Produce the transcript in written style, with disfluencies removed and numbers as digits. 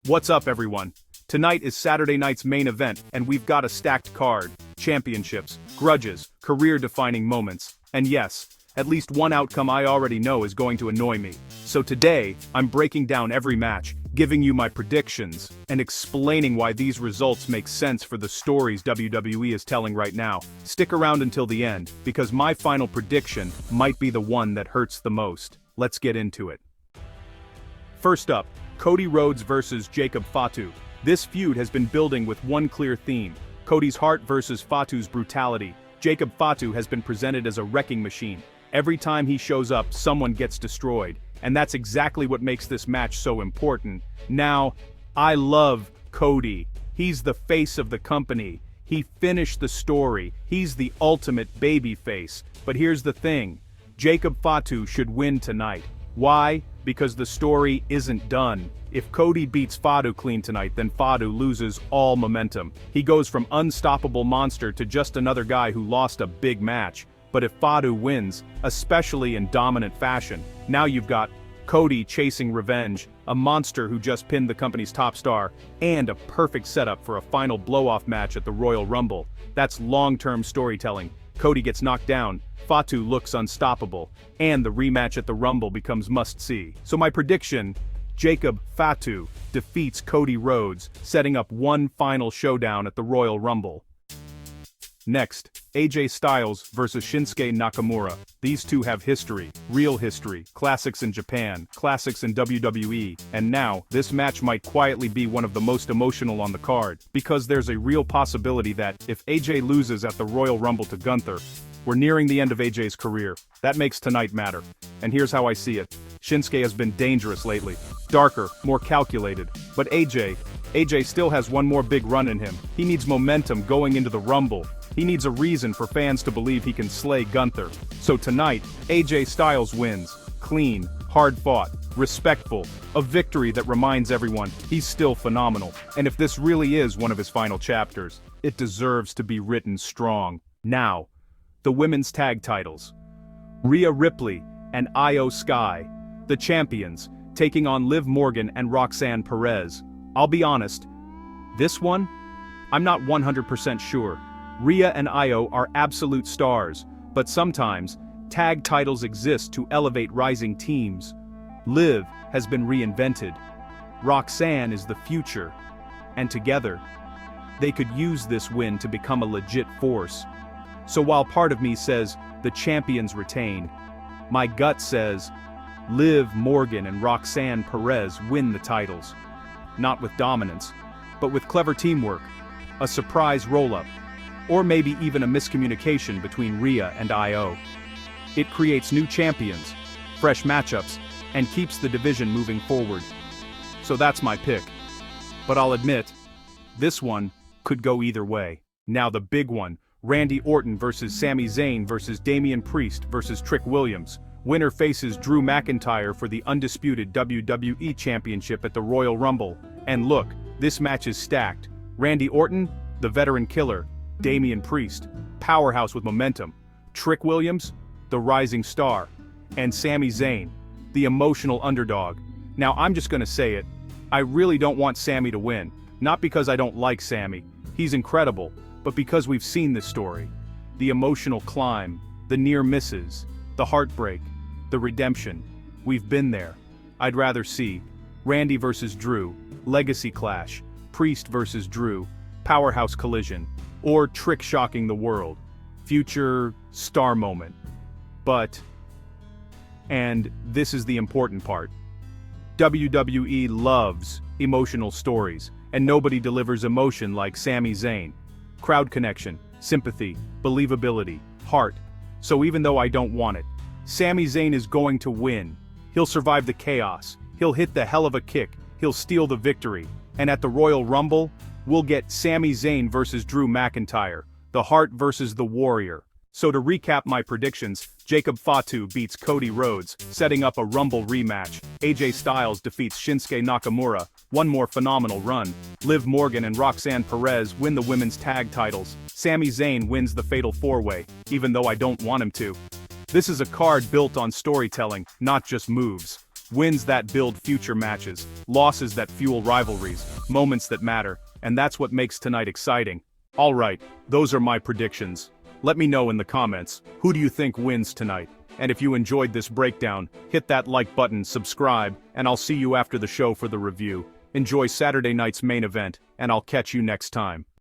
What's up, everyone? Tonight is Saturday night's main event, and we've got a stacked card. Championships, grudges, career-defining moments, and yes, at least one outcome I already know is going to annoy me. So today, I'm breaking down every match, giving you my predictions, and explaining why these results make sense for the stories WWE is telling right now. Stick around until the end, because my final prediction might be the one that hurts the most. Let's get into it. First up, Cody Rhodes versus Jacob Fatu. This feud has been building with one clear theme: Cody's heart versus Fatu's brutality. Jacob Fatu has been presented as a wrecking machine. Every time he shows up, someone gets destroyed, and that's exactly what makes this match so important. Now, I love Cody. He's the face of the company. He finished the story. He's the ultimate babyface. But here's the thing: Jacob Fatu should win tonight. Why? Because the story isn't done. If Cody beats Fatu clean tonight, then Fatu loses all momentum. He goes from unstoppable monster to just another guy who lost a big match. But if Fatu wins, especially in dominant fashion, now you've got Cody chasing revenge, a monster who just pinned the company's top star, and a perfect setup for a final blow-off match at the Royal Rumble. That's long-term storytelling. Cody gets knocked down, Fatu looks unstoppable, and the rematch at the Rumble becomes must-see. So my prediction: Jacob Fatu defeats Cody Rhodes, setting up one final showdown at the Royal Rumble. Next, AJ Styles versus Shinsuke Nakamura. These two have history, real history, classics in Japan, classics in WWE, and now, this match might quietly be one of the most emotional on the card, because there's a real possibility that, if AJ loses at the Royal Rumble to Gunther, we're nearing the end of AJ's career. That makes tonight matter. And here's how I see it. Shinsuke has been dangerous lately. Darker, more calculated. But AJ still has one more big run in him. He needs momentum going into the Rumble. He needs a reason for fans to believe he can slay Gunther. So tonight, AJ Styles wins. Clean, hard-fought, respectful. A victory that reminds everyone he's still phenomenal. And if this really is one of his final chapters, it deserves to be written strong. Now, the women's tag titles. Rhea Ripley and Io Sky, the champions, taking on Liv Morgan and Roxanne Perez. I'll be honest, this one, I'm not 100% sure. Rhea and Io are absolute stars, but sometimes, tag titles exist to elevate rising teams. Liv has been reinvented. Roxanne is the future. And together, they could use this win to become a legit force. So while part of me says the champions retain, my gut says Liv Morgan and Roxanne Perez win the titles. Not with dominance, but with clever teamwork, a surprise roll-up, or maybe even a miscommunication between Rhea and Io. It creates new champions, fresh matchups, and keeps the division moving forward. So that's my pick. But I'll admit, this one could go either way. Now the big one: Randy Orton versus Sami Zayn versus Damian Priest versus Trick Williams. Winner faces Drew McIntyre for the undisputed WWE Championship at the Royal Rumble. And look, this match is stacked. Randy Orton, the veteran killer. Damian Priest, powerhouse with momentum. Trick Williams, the rising star. And Sami Zayn, the emotional underdog. Now I'm just gonna say it, I really don't want Sami to win. Not because I don't like Sami, he's incredible, but because we've seen this story. The emotional climb, the near misses, the heartbreak, the redemption. We've been there. I'd rather see Randy versus Drew, legacy clash, Priest versus Drew, powerhouse collision, or Trick shocking the world, future star moment. But, and this is the important part, WWE loves emotional stories, and nobody delivers emotion like Sami Zayn. Crowd connection, sympathy, believability, heart. So even though I don't want it, Sami Zayn is going to win. He'll survive the chaos, he'll hit the hell of a kick, he'll steal the victory. And at the Royal Rumble, we'll get Sami Zayn versus Drew McIntyre, the Heart versus the Warrior. So to recap my predictions, Jacob Fatu beats Cody Rhodes, setting up a Rumble rematch. AJ Styles defeats Shinsuke Nakamura, one more phenomenal run. Liv Morgan and Roxanne Perez win the women's tag titles. Sami Zayn wins the Fatal 4-Way, even though I don't want him to. This is a card built on storytelling, not just moves. Wins that build future matches, losses that fuel rivalries, moments that matter, and that's what makes tonight exciting. Alright, those are my predictions. Let me know in the comments, who do you think wins tonight? And if you enjoyed this breakdown, hit that like button, subscribe, and I'll see you after the show for the review. Enjoy Saturday night's main event, and I'll catch you next time.